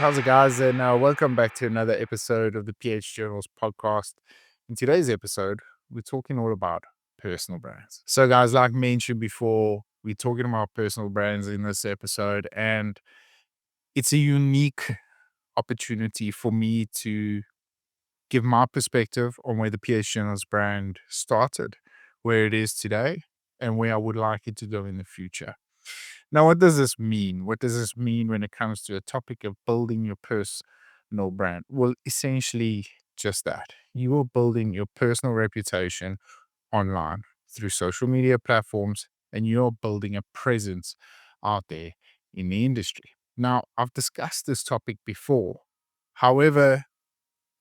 How's it, guys? And welcome back to another episode of the PH Journals podcast. In today's episode, we're talking all about personal brands. So, guys, like mentioned before, we're talking about personal brands in this episode, and it's a unique opportunity for me to give my perspective on where the PH Journals brand started, where it is today, and where I would like it to go in the future. Now, what does this mean? What does this mean when it comes to a topic of building your personal brand? Well, essentially, just that. You are building your personal reputation online through social media platforms, and you're building a presence out there in the industry. Now, I've discussed this topic before. However,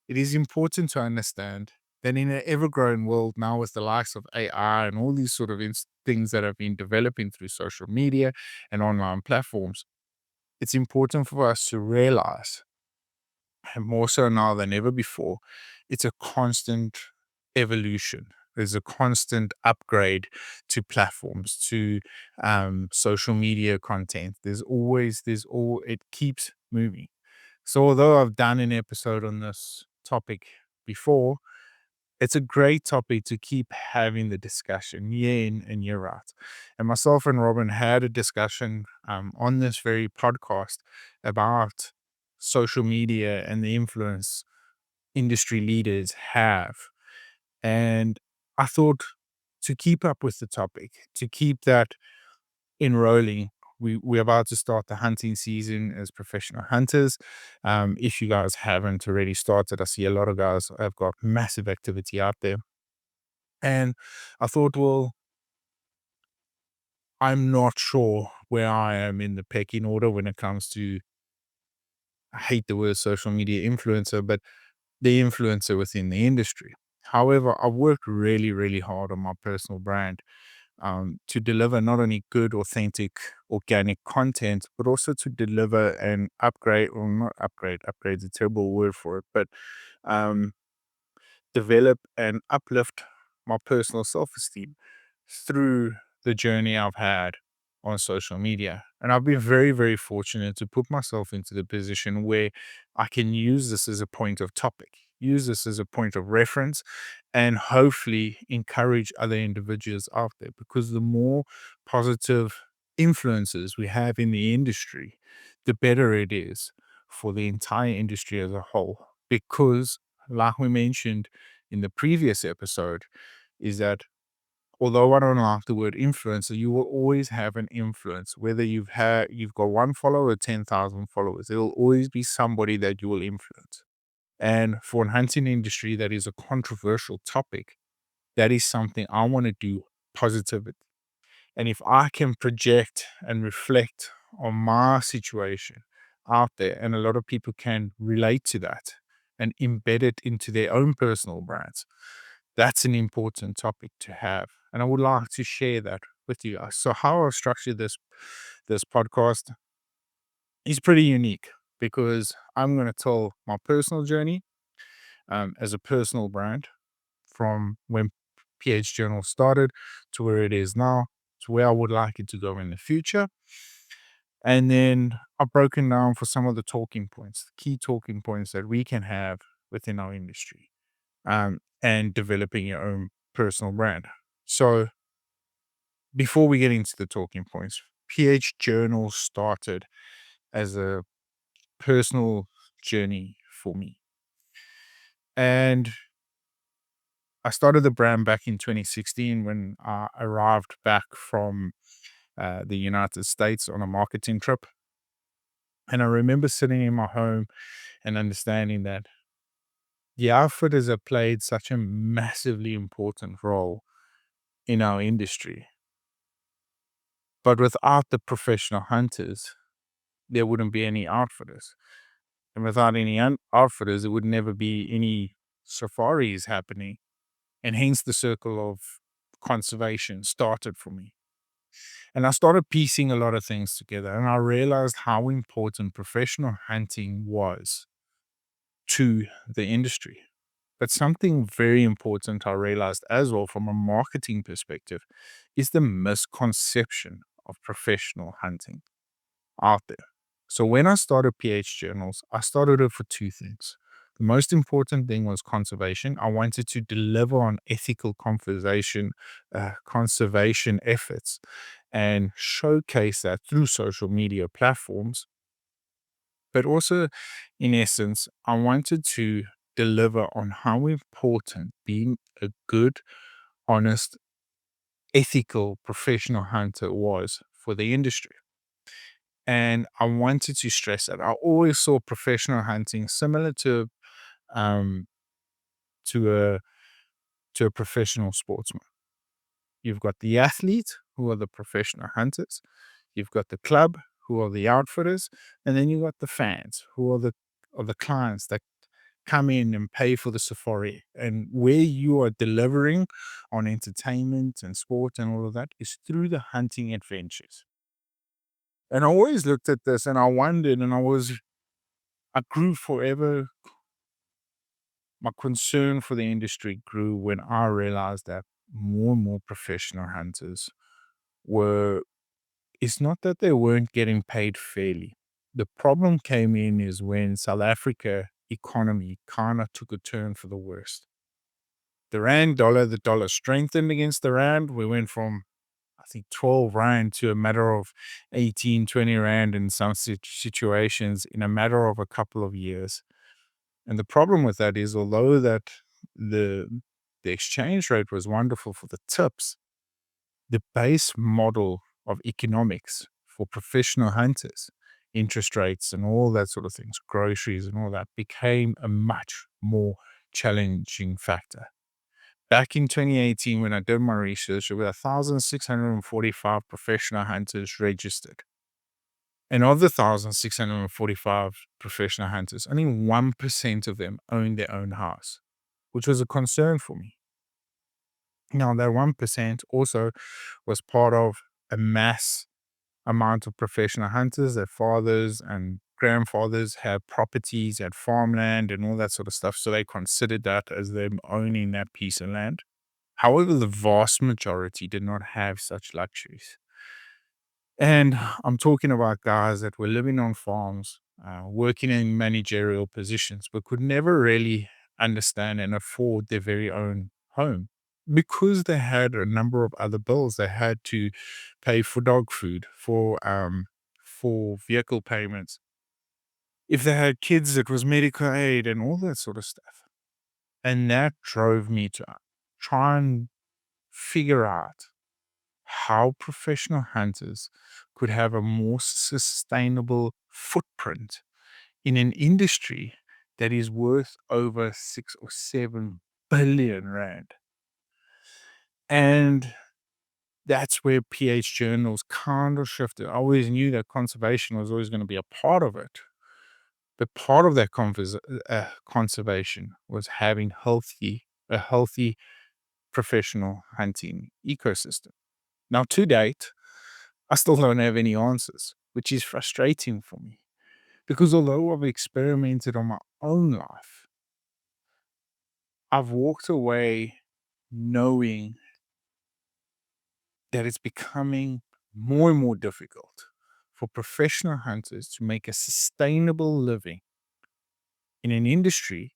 it is important to understand that in an ever-growing world now, with the likes of AI and all these sort of things that have been developing through social media and online platforms, it's important for us to realize, and more so now than ever before, it's a constant evolution. There's a constant upgrade to platforms, to social media content. It keeps moving. So although I've done an episode on this topic before, it's a great topic to keep having the discussion year in and year out. And myself and Robin had a discussion on this very podcast about social media and the influence industry leaders have. And I thought, to keep up with the topic, to keep that enrolling, we're about to start the hunting season as professional hunters. If you guys haven't already started, I see a lot of guys have got massive activity out there. And I thought, well, I'm not sure where I am in the pecking order when it comes to, I hate the word social media influencer, but the influencer within the industry. However, I've worked really, really hard on my personal brand to deliver not only good, authentic, organic content, but also to deliver an upgrade, or not upgrade, upgrade's a terrible word for it, but um, develop and uplift my personal self esteem through the journey I've had on social media. And I've been very, very fortunate to put myself into the position where I can use this as a point of topic, use this as a point of reference, and hopefully encourage other individuals out there. Because the more positive influences we have in the industry, the better it is for the entire industry as a whole. Because, like we mentioned in the previous episode, is that although I don't like the word influencer, you will always have an influence. Whether you've got one follower or 10,000 followers, there will always be somebody that you will influence. And for an hunting industry that is a controversial topic, that is something I want to do positively. And if I can project and reflect on my situation out there, and a lot of people can relate to that and embed it into their own personal brands, that's an important topic to have. And I would like to share that with you guys. So how I've structured this podcast is pretty unique, because I'm going to tell my personal journey as a personal brand, from when PH Journal started to where it is now, to where I would like it to go in the future. And then I've broken down for some of the talking points, key talking points that we can have within our industry, and developing your own personal brand. So before we get into the talking points, PH Journal started as a personal journey for me. And I started the brand back in 2016 when I arrived back from the United States on a marketing trip. And I remember sitting in my home and understanding that the outfitters have played such a massively important role in our industry. But without the professional hunters, there wouldn't be any outfitters. And without any outfitters, there would never be any safaris happening. And hence the circle of conservation started for me. And I started piecing a lot of things together, and I realized how important professional hunting was to the industry. But something very important I realized as well from a marketing perspective is the misconception of professional hunting out there. So when I started PH Journals, I started it for two things. The most important thing was conservation. I wanted to deliver on ethical conservation efforts and showcase that through social media platforms. But also, in essence, I wanted to deliver on how important being a good, honest, ethical, professional hunter was for the industry. And I wanted to stress that. I always saw professional hunting similar um to a professional sportsman. You've got the athlete who are the professional hunters, you've got the club who are the outfitters, and then you've got the fans who are the clients that come in and pay for the safari. And where you are delivering on entertainment and sport and all of that is through the hunting adventures. And I always looked at this and I wondered, and I grew forever. My concern for the industry grew when I realized that more and more professional hunters were, it's not that they weren't getting paid fairly. The problem came in is when South Africa economy kind of took a turn for the worst. The dollar strengthened against the rand. We went from, I think, 12 rand to a matter of 18, 20 rand in some situations in a matter of a couple of years. And the problem with that is, although that the the exchange rate was wonderful for the tips, the base model of economics for professional hunters, interest rates and all that sort of things, groceries and all that, became a much more challenging factor. Back in 2018, when I did my research, there were 1,645 professional hunters registered. And of the 1,645 professional hunters, only 1% of them owned their own house, which was a concern for me. Now, that 1% also was part of a mass amount of professional hunters. Their fathers and grandfathers had properties, had farmland, and all that sort of stuff. So they considered that as them owning that piece of land. However, the vast majority did not have such luxuries. And I'm talking about guys that were living on farms, working in managerial positions, but could never really understand and afford their very own home because they had a number of other bills. They had to pay for dog food, for vehicle payments. If they had kids, it was medical aid and all that sort of stuff. And that drove me to try and figure out how professional hunters could have a more sustainable footprint in an industry that is worth over 6 or 7 billion rand. And that's where PH journals kind of shifted. I always knew that conservation was always going to be a part of it. But part of that conservation was having a healthy professional hunting ecosystem. Now, to date, I still don't have any answers, which is frustrating for me because although I've experimented on my own life, I've walked away knowing that it's becoming more and more difficult for professional hunters to make a sustainable living in an industry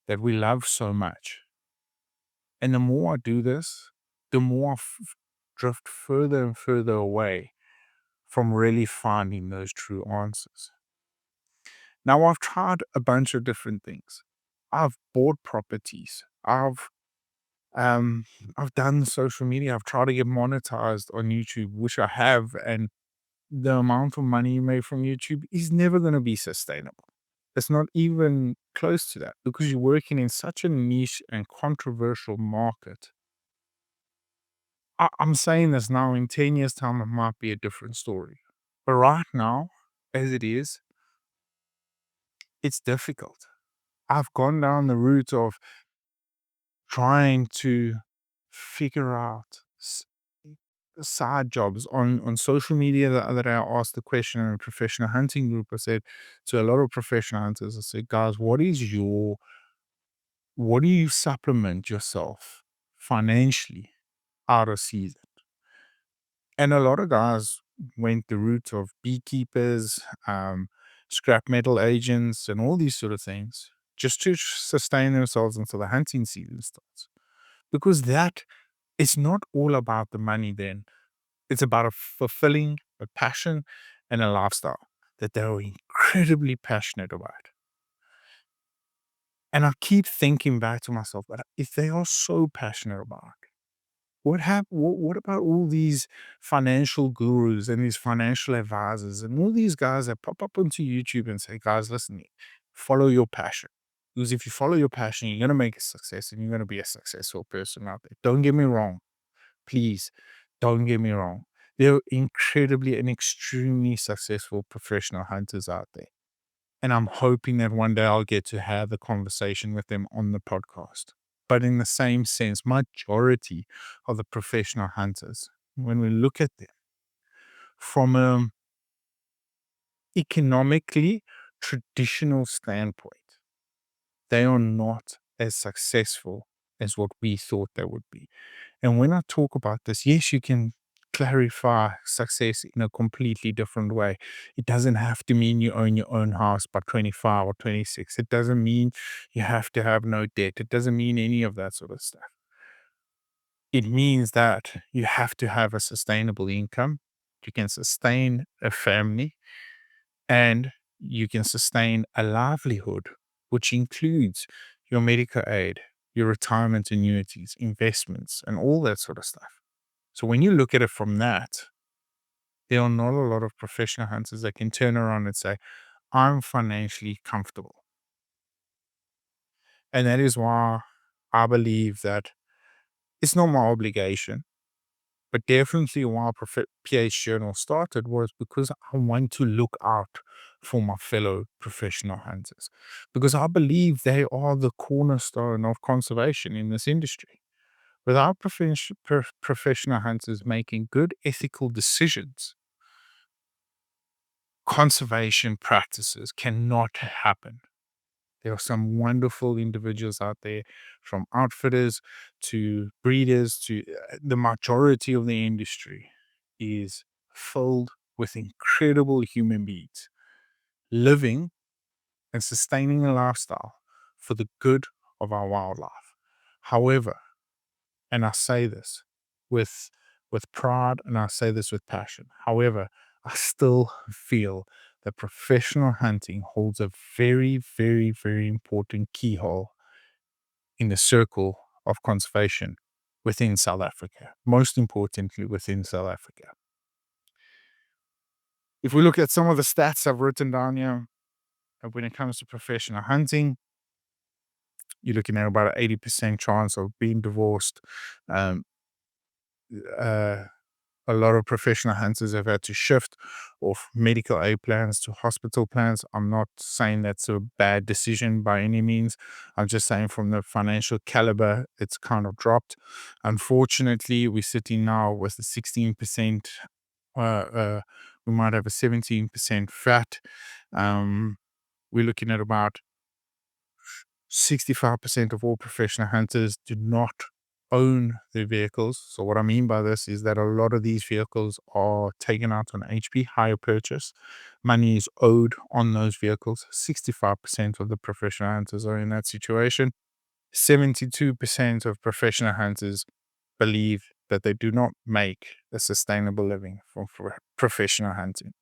that we love so much. And the more I do this, the more drift further and further away from really finding those true answers. Now, I've tried a bunch of different things. I've bought properties. Um I've done social media. I've tried to get monetized on YouTube, which I have, and the amount of money you make from YouTube is never going to be sustainable. It's not even close to that because you're working in such a niche and controversial market. I'm saying this now, in 10 years' time, it might be a different story. But right now, as it is, it's difficult. I've gone down the route of trying to figure out side jobs on social media. The other day, I asked the question in a professional hunting group. I said to a lot of professional hunters, I said, guys, what do you supplement yourself financially out of season? And a lot of guys went the route of beekeepers, scrap metal agents, and all these sort of things just to sustain themselves until the hunting season starts. Because that it's not all about the money then. It's about a fulfilling a passion and a lifestyle that they're incredibly passionate about. And I keep thinking back to myself, but if they are so passionate about it, what about all these financial gurus and these financial advisors and all these guys that pop up onto YouTube and say, guys, listen, follow your passion. Because if you follow your passion, you're going to make a success and you're going to be a successful person out there. Don't get me wrong. Please don't get me wrong. There are incredibly and extremely successful professional hunters out there. And I'm hoping that one day I'll get to have a conversation with them on the podcast. But in the same sense, majority of the professional hunters, when we look at them from an economically traditional standpoint, they are not as successful as what we thought they would be. And when I talk about this, yes, you can clarify success in a completely different way. It doesn't have to mean you own your own house by 25 or 26. It doesn't mean you have to have no debt. It doesn't mean any of that sort of stuff. It means that you have to have a sustainable income. You can sustain a family and you can sustain a livelihood, which includes your medical aid, your retirement annuities, investments, and all that sort of stuff. So when you look at it from that, there are not a lot of professional hunters that can turn around and say, I'm financially comfortable. And that is why I believe that it's not my obligation, but definitely why PH Journal started was because I want to look out for my fellow professional hunters, because I believe they are the cornerstone of conservation in this industry. Without professional hunters making good ethical decisions, conservation practices cannot happen. There are some wonderful individuals out there, from outfitters to breeders to the majority of the industry is filled with incredible human beings living and sustaining a lifestyle for the good of our wildlife. However, and I say this with pride and I say this with passion. However, I still feel that professional hunting holds a very, very, very important keyhole in the circle of conservation within South Africa, most importantly within South Africa. If we look at some of the stats I've written down here, when it comes to professional hunting, you're looking at about an 80% chance of being divorced. Um, uh, a lot of professional hunters have had to shift off medical aid plans to hospital plans. I'm not saying that's a bad decision by any means. I'm just saying from the financial caliber, it's kind of dropped. Unfortunately, we're sitting now with a 16%, we might have a 17% fat. Um, we're looking at about 65% of all professional hunters do not own their vehicles. So what I mean by this is that a lot of these vehicles are taken out on HP, hire purchase. Money is owed on those vehicles. 65% of the professional hunters are in that situation. 72% of professional hunters believe that they do not make a sustainable living from professional hunting.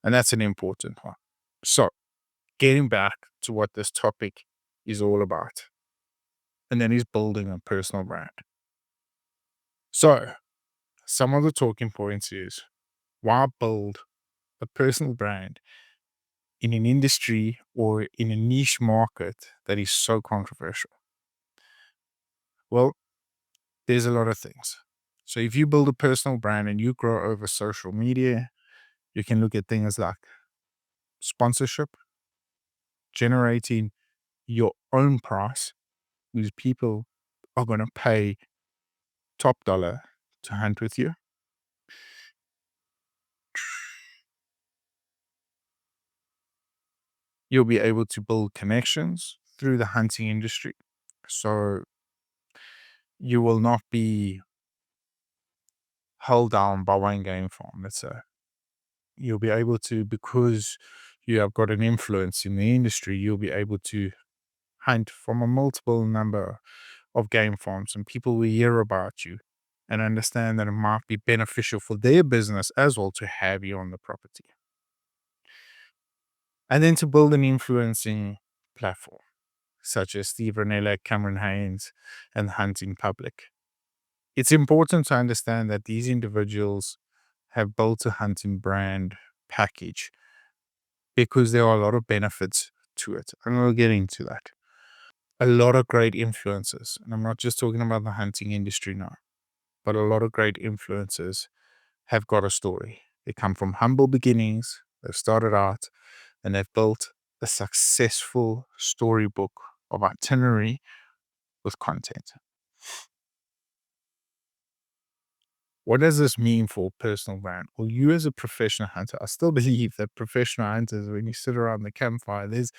And that's an important one. So getting back to what this topic is all about, and then he's building a personal brand. So, some of the talking points is why build a personal brand in an industry or in a niche market that is so controversial? Well, there's a lot of things. So, if you build a personal brand and you grow over social media, you can look at things like sponsorship, generating your own price, because people are going to pay top dollar to hunt with you. You'll be able to build connections through the hunting industry. So you will not be held down by one game farm, let's say. You'll be able to, because you have got an influence in the industry, you'll be able to hunt from a multiple number of game farms, and people will hear about you and understand that it might be beneficial for their business as well to have you on the property. And then to build an influencing platform, such as Steve Ranella, Cameron Haynes, and Hunting Public. It's important to understand that these individuals have built a hunting brand package because there are a lot of benefits to it. And we'll get into that. A lot of great influencers, and I'm not just talking about the hunting industry now, but a lot of great influencers have got a story. They come from humble beginnings, they've started out, and they've built a successful storybook of itinerary with content. What does this mean for personal brand? Well, you as a professional hunter, I still believe that professional hunters, when you sit around the campfire, there's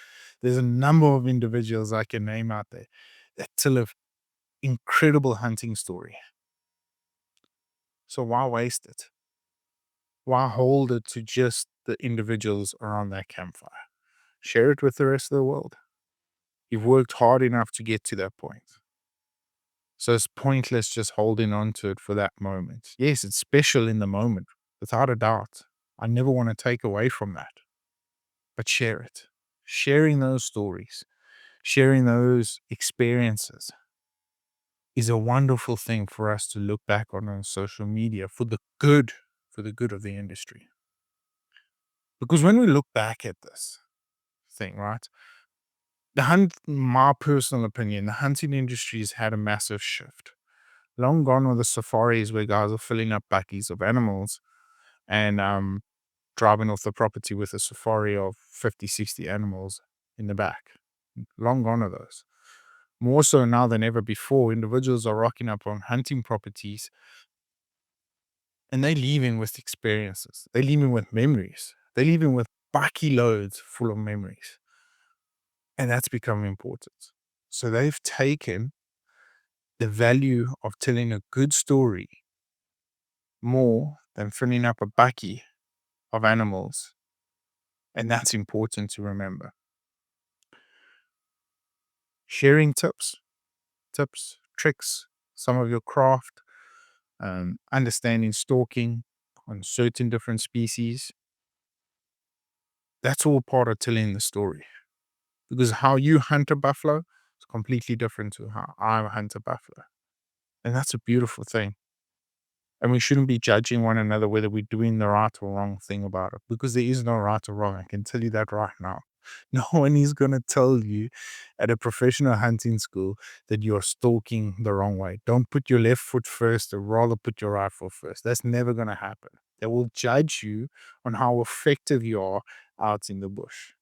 a number of individuals I can name out there that tell an incredible hunting story. So why waste it? Why hold it to just the individuals around that campfire? Share it with the rest of the world. You've worked hard enough to get to that point. So it's pointless just holding on to it for that moment. Yes, it's special in the moment, without a doubt. I never want to take away from that, but share it. Sharing those stories, sharing those experiences is a wonderful thing for us to look back on social media for the good of the industry. Because when we look back at this thing, right, my personal opinion, the hunting industry has had a massive shift. Long gone were the safaris where guys are filling up bakkies of animals and driving off the property with a safari of 50, 60 animals in the back. Long gone are those. More so now than ever before, individuals are rocking up on hunting properties and they're leaving with experiences. They're leaving with memories. They're leaving with bakkie loads full of memories. And that's become important. So they've taken the value of telling a good story more than filling up a bakkie of animals. And that's important to remember. Sharing tips, tricks, some of your craft, understanding stalking on certain different species. That's all part of telling the story. Because how you hunt a buffalo is completely different to how I hunt a buffalo. And that's a beautiful thing. And we shouldn't be judging one another whether we're doing the right or wrong thing about it, because there is no right or wrong. I can tell you that right now. No one is going to tell you at a professional hunting school that you're stalking the wrong way. Don't put your left foot first, or rather put your right foot first. That's never going to happen. They will judge you on how effective you are out in the bush.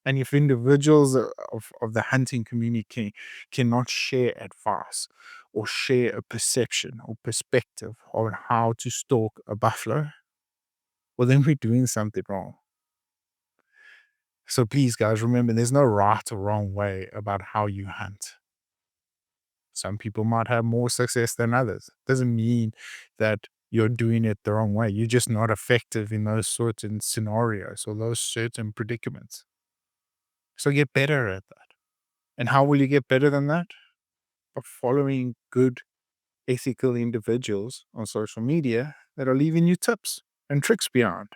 And if individuals of the hunting community cannot share advice or share a perception or perspective on how to stalk a buffalo, well, then we're doing something wrong. So please, guys, remember there's no right or wrong way about how you hunt. Some people might have more success than others. Doesn't mean that you're doing it the wrong way. You're just not effective in those certain scenarios or those certain predicaments. So get better at that. And how will you get better than that? By following good, ethical individuals on social media that are leaving you tips and tricks behind.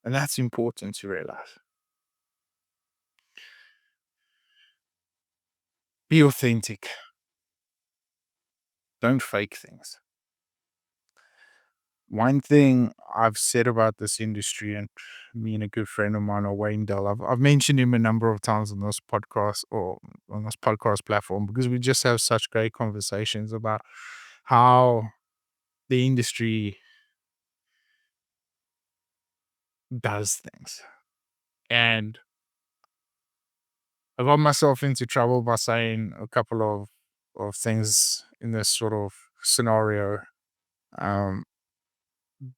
And that's important to realize. Be authentic. Don't fake things. One thing I've said about this industry, and me and a good friend of mine, Wayne Dell, I've mentioned him a number of times on this podcast or on this podcast platform, because we just have such great conversations about how the industry does things. And I got myself into trouble by saying a couple of things in this sort of scenario. Um,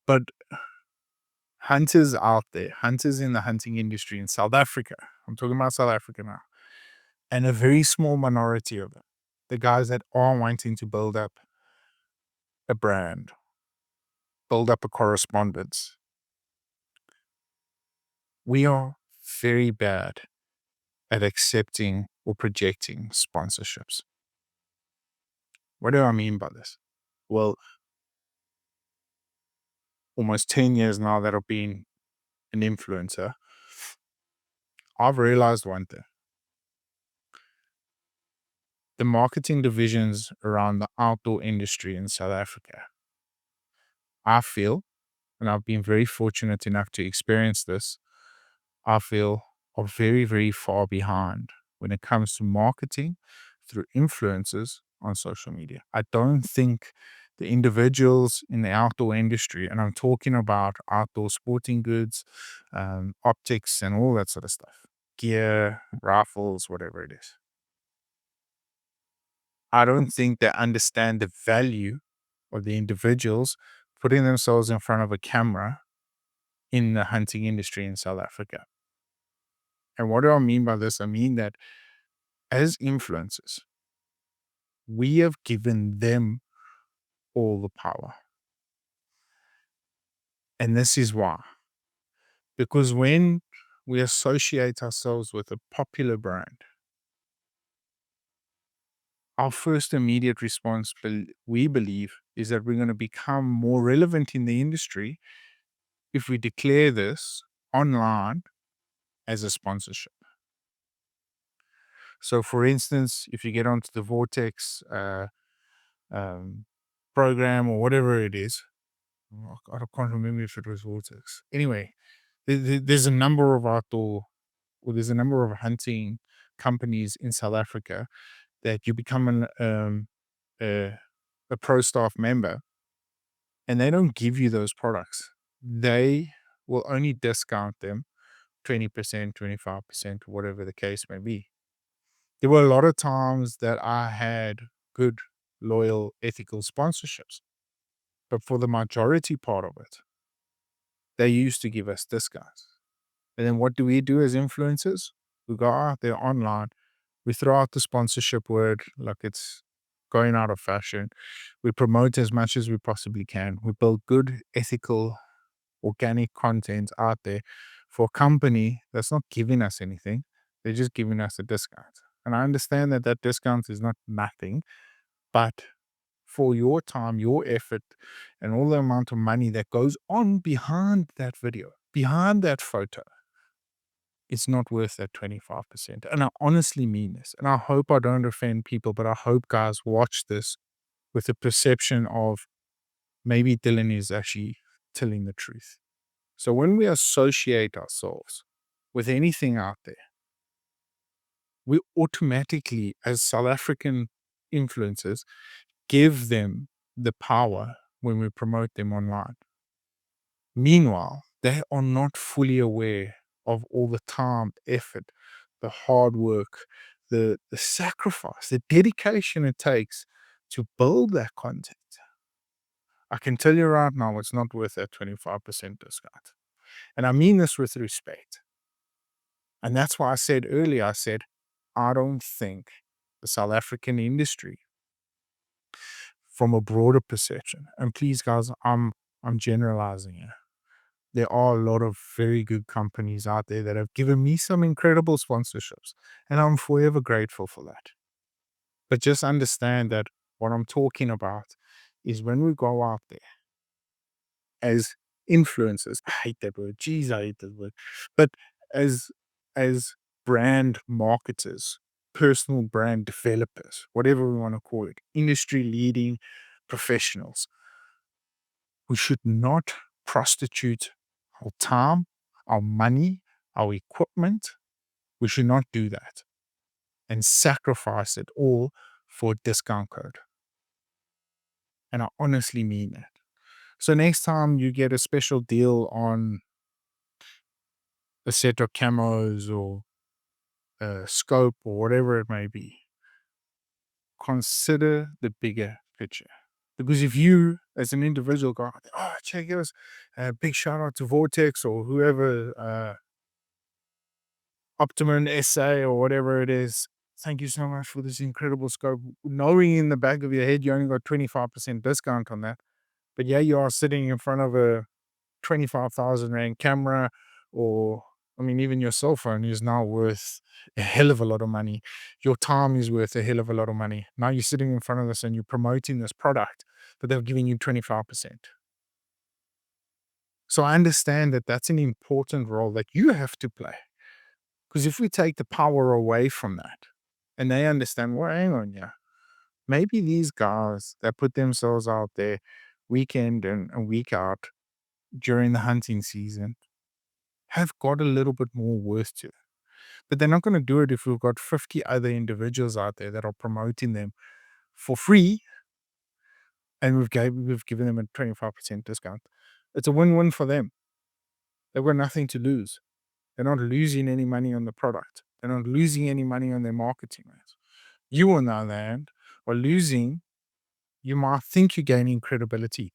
but hunters out there, hunters in the hunting industry in South Africa, I'm talking about South Africa now, and a very small minority of them, the guys that are wanting to build up a brand, build up a correspondence. We are very bad at accepting or projecting sponsorships. What do I mean by this? Well, almost 10 years now that I've been an influencer, I've realized one thing. The marketing divisions around the outdoor industry in South Africa, I feel, and I've been very fortunate enough to experience this, I feel are very, very far behind when it comes to marketing through influencers on social media. I don't think the individuals in the outdoor industry, and I'm talking about outdoor sporting goods, optics, and all that sort of stuff, gear, rifles, whatever it is. I don't think they understand the value of the individuals putting themselves in front of a camera in the hunting industry in South Africa. And what do I mean by this? I mean that as influencers, we have given them all the power. And this is why. Because when we associate ourselves with a popular brand, our first immediate response, we believe, is that we're going to become more relevant in the industry if we declare this online as a sponsorship. So, for instance, if you get onto the Vortex um, program or whatever it is, I can't remember if it was Vortex. Anyway, there's a number of outdoor, or there's a number of hunting companies in South Africa that you become a, a pro staff member, and they don't give you those products. They will only discount them 20%, 25%, whatever the case may be. There were a lot of times that I had good, loyal, ethical sponsorships, but for the majority part of it, they used to give us discounts. And then what do we do as influencers? We go out there online, we throw out the sponsorship word like it's going out of fashion. We promote as much as we possibly can. We build good, ethical, organic content out there for a company that's not giving us anything. They're just giving us a discount. And I understand that that discount is not nothing, but for your time, your effort, and all the amount of money that goes on behind that video, behind that photo, it's not worth that 25%. And I honestly mean this. And I hope I don't offend people, but I hope guys watch this with the perception of maybe Dylan is actually telling the truth. So when we associate ourselves with anything out there, we automatically, as South African influencers, give them the power when we promote them online. Meanwhile, they are not fully aware of all the time, effort, the hard work, the sacrifice, the dedication it takes to build that content. I can tell you right now, it's not worth that 25% discount. And I mean this with respect. And that's why I said earlier, I don't think the South African industry, from a broader perception, and please guys, I'm generalizing here. There are a lot of very good companies out there that have given me some incredible sponsorships, and I'm forever grateful for that. But just understand that what I'm talking about is when we go out there as influencers. I hate that word. Jeez, I hate that word. But as as brand marketers, personal brand developers, whatever we want to call it, industry leading professionals, we should not prostitute our time, our money, our equipment. We should not do that and sacrifice it all for a discount code. And I honestly mean that. So next time you get a special deal on a set of camos or a scope or whatever it may be, consider the bigger picture. Because if you, as an individual, go, oh, check us, big shout out to Vortex or whoever, Optimum SA or whatever it is. Thank you so much for this incredible scope. Knowing in the back of your head you only got 25% discount on that. But yeah, you are sitting in front of a 25,000 Rand camera, or I mean, even your cell phone is now worth a hell of a lot of money. Your time is worth a hell of a lot of money. Now you're sitting in front of this and you're promoting this product, but they're giving you 25%. So I understand that that's an important role that you have to play. Because if we take the power away from that and they understand, well, hang on, yeah, maybe these guys that put themselves out there week in and week out during the hunting season have got a little bit more worth to it. But they're not going to do it if we've got 50 other individuals out there that are promoting them for free and we've given them a 25% discount. It's a win-win for them. They've got nothing to lose. They're not losing any money on the product. They're not losing any money on their marketing rates. You, on the other hand, are losing. You might think you're gaining credibility,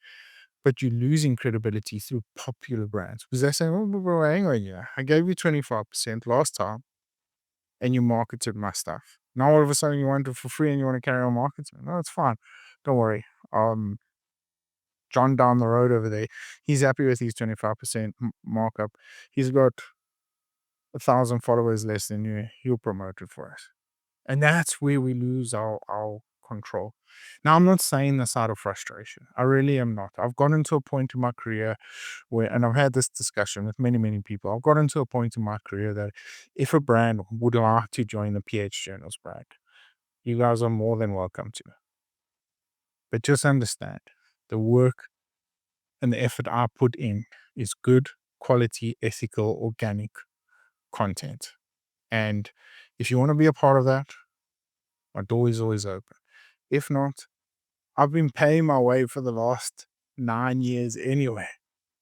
but you're losing credibility through popular brands because they're saying, oh, bro, hang on, yeah, I gave you 25% last time and you marketed my stuff. Now all of a sudden you want it for free and you want to carry on marketing. No, it's fine. Don't worry. John down the road over there, he's happy with his 25% markup. He's got 1,000 followers less than you. He'll promote it for us. And that's where we lose our control. Now, I'm not saying this out of frustration. I really am not. I've gotten to a point in my career where, and I've had this discussion with many, many people. I've gotten to a point in my career that if a brand would like to join the PH Journals brand, you guys are more than welcome to. But just understand the work and the effort I put in is good, quality, ethical, organic content. And if you want to be a part of that, my door is always open. If not, I've been paying my way for the last 9 years anyway.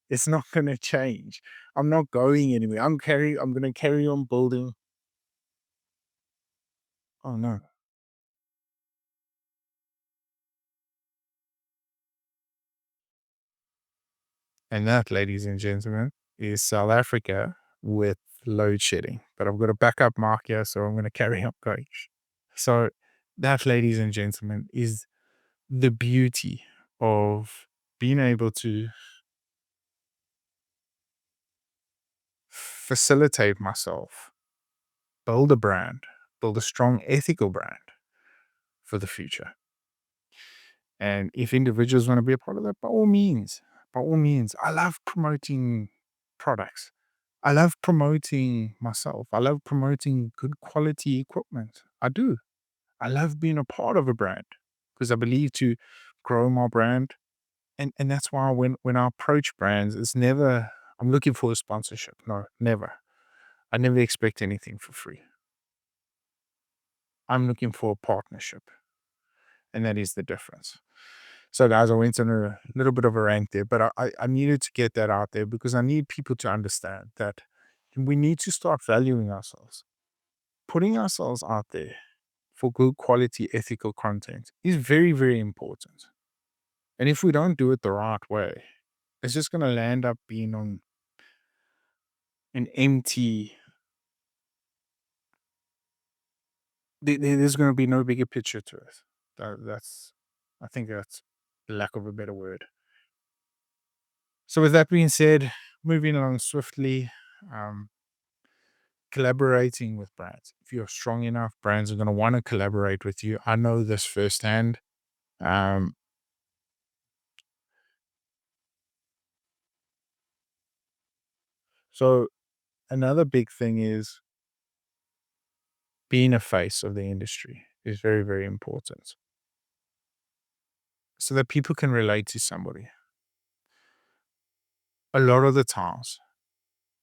It's not going to change. I'm not going anywhere. I'm going to carry on building. Oh no. And that, ladies and gentlemen, is South Africa with load shedding. But I've got a backup mark here, so I'm going to carry on going. So that, ladies and gentlemen, is the beauty of being able to facilitate myself, build a brand, build a strong ethical brand for the future. And if individuals want to be a part of that, by all means, I love promoting products. I love promoting myself. I love promoting good quality equipment. I do. I love being a part of a brand because I believe to grow my brand. And that's why when I approach brands, it's never, I'm looking for a sponsorship. No, never. I never expect anything for free. I'm looking for a partnership. And that is the difference. So, guys, I went on a little bit of a rant there, but I needed to get that out there because I need people to understand that we need to start valuing ourselves. Putting ourselves out there for good quality ethical content is very, very important. And if we don't do it the right way, it's just going to land up being on an empty, there's going to be no bigger picture to it. I think that's the lack of a better word. So, with that being said, moving along swiftly, um, collaborating with brands. If you're strong enough, brands are going to want to collaborate with you. I know this firsthand. Um, so, another big thing is being a face of the industry is very, very important so that people can relate to somebody. A lot of the times,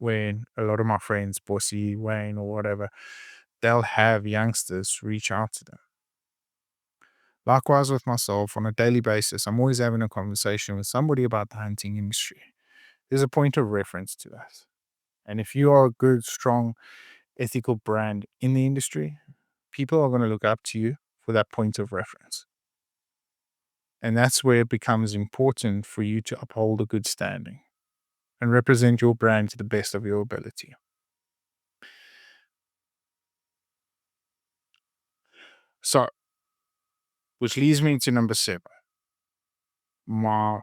when a lot of my friends, Bossy, Wayne, or whatever, they'll have youngsters reach out to them. Likewise with myself, on a daily basis, I'm always having a conversation with somebody about the hunting industry. There's a point of reference to that. And if you are a good, strong, ethical brand in the industry, people are going to look up to you for that point of reference. And that's where it becomes important for you to uphold a good standing and represent your brand to the best of your ability. So, which leads me to number 7. My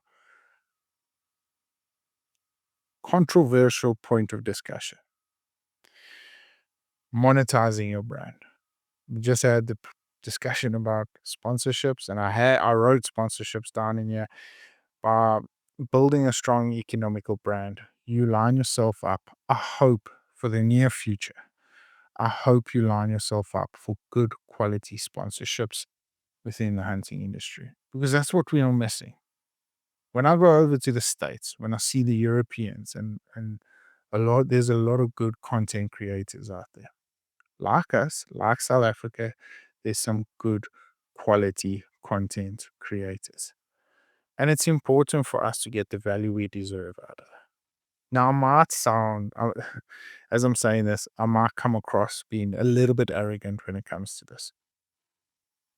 controversial point of discussion: monetizing your brand. We just had the discussion about sponsorships, and I wrote sponsorships down in here. By building a strong economical brand, you line yourself up, I hope, for the near future. I hope you line yourself up for good quality sponsorships within the hunting industry, because that's what we are missing. When I go over to the States, when I see the Europeans and there's a lot of good content creators out there. Like us, like South Africa, there's some good quality content creators. And it's important for us to get the value we deserve out of it. Now, I might sound, as I'm saying this, I might come across being a little bit arrogant when it comes to this,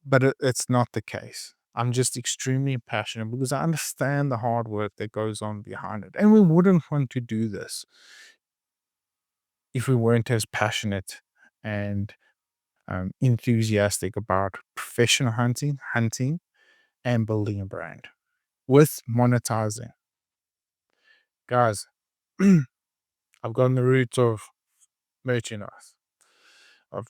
but it's not the case. I'm just extremely passionate because I understand the hard work that goes on behind it. And we wouldn't want to do this if we weren't as passionate and enthusiastic about professional hunting, and building a brand with monetizing. Guys, I've gone the route of merchandise. I've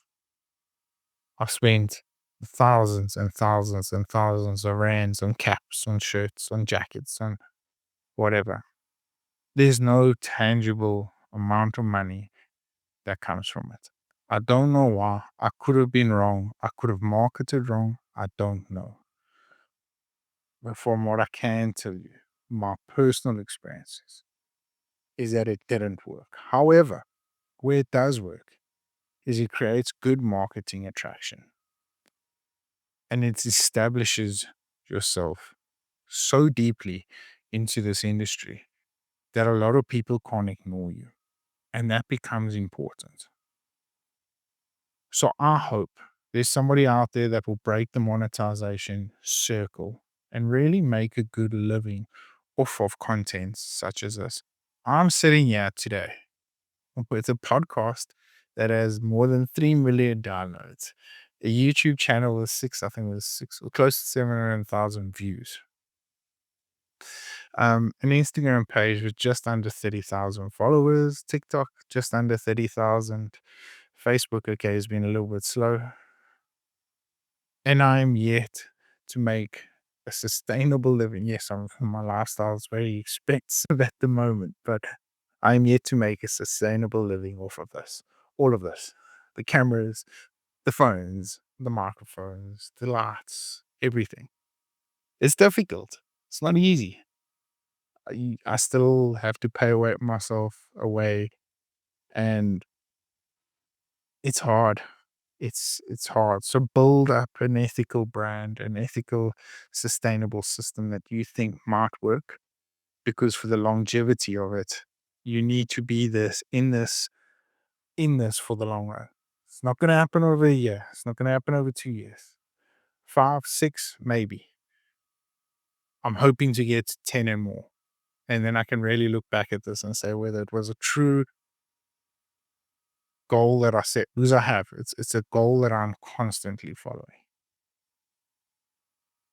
I've spent thousands and thousands and thousands of rands on caps, on shirts, on jackets, on whatever. There's no tangible amount of money that comes from it. I don't know why. I could have been wrong. I could have marketed wrong. I don't know. But from what I can tell you, my personal experiences is that it didn't work. However, where it does work is it creates good marketing attraction, and it establishes yourself so deeply into this industry that a lot of people can't ignore you. And that becomes important. So I hope there's somebody out there that will break the monetization circle and really make a good living off of content such as this. I'm sitting here today with a podcast that has more than 3 million downloads, a YouTube channel with I think it was six, or close to 700,000 views, an Instagram page with just under 30,000 followers, TikTok just under 30,000, Facebook, okay, has been a little bit slow, and I'm yet to make a sustainable living. Yes, my lifestyle is very expensive at the moment, but I'm yet to make a sustainable living off of this. All of this. The cameras, the phones, the microphones, the lights, everything. It's difficult. It's not easy. I still have to pay away myself away, and it's hard. It's hard. So build up an ethical brand, an ethical, sustainable system that you think might work, because for the longevity of it, you need to be in this for the long run. It's not going to happen over a year. It's not going to happen over 2 years. 5, 6, maybe. I'm hoping to get 10 and more. And then I can really look back at this and say whether it was a true goal that I set, because I have. It's a goal that I'm constantly following.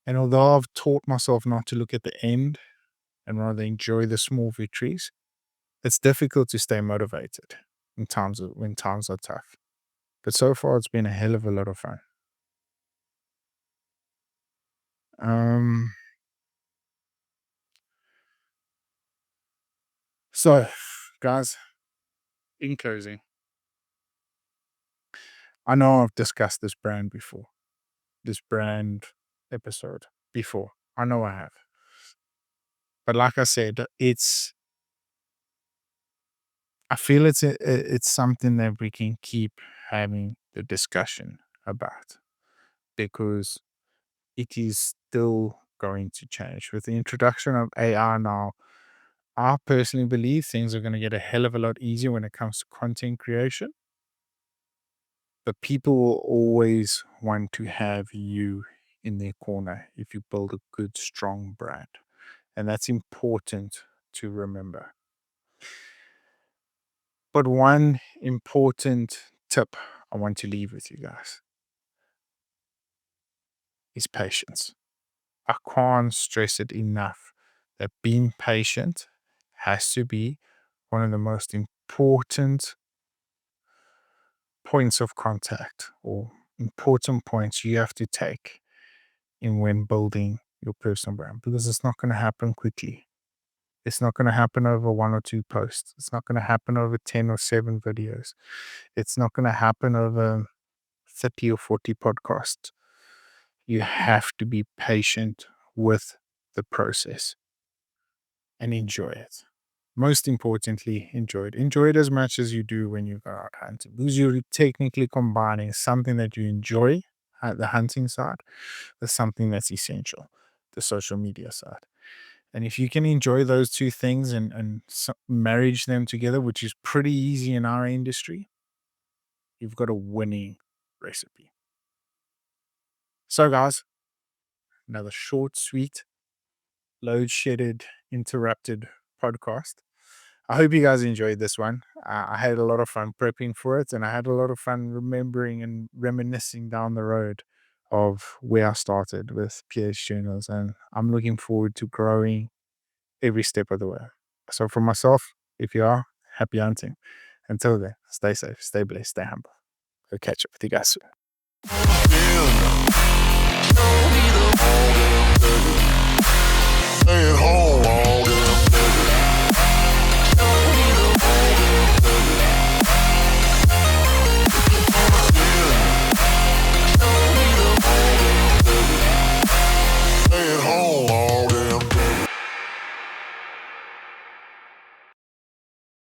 And although I've taught myself not to look at the end and rather enjoy the small victories, it's difficult to stay motivated when times are tough. But so far, it's been a hell of a lot of fun. Um, so, guys, in closing, I know I've discussed this brand before, this brand episode before. I know I have. But like I said, I feel it's something that we can keep having the discussion about, because it is still going to change. With the introduction of AI now, I personally believe things are going to get a hell of a lot easier when it comes to content creation. But people will always want to have you in their corner if you build a good, strong brand. And that's important to remember. But one important tip I want to leave with you guys is patience. I can't stress it enough that being patient has to be one of the most important points of contact or important points you have to take in when building your personal brand, because it's not going to happen quickly. It's not going to happen over one or two posts. It's not going to happen over 10 or 7 videos. It's not going to happen over 30 or 40 podcasts. You have to be patient with the process and enjoy it. Most importantly, enjoy it. Enjoy it as much as you do when you go out hunting, because you're technically combining something that you enjoy at the hunting side with something that's essential, the social media side. And if you can enjoy those two things and marriage them together, which is pretty easy in our industry, you've got a winning recipe. So, guys, another short, sweet, load shedded, interrupted podcast. I hope you guys enjoyed this one. I had a lot of fun prepping for it, and I had a lot of fun remembering and reminiscing down the road of where I started with PH Journals. And I'm looking forward to growing every step of the way. So, for myself, if you are, happy hunting. Until then, stay safe, stay blessed, stay humble. I'll catch up with you guys soon. Stay at home.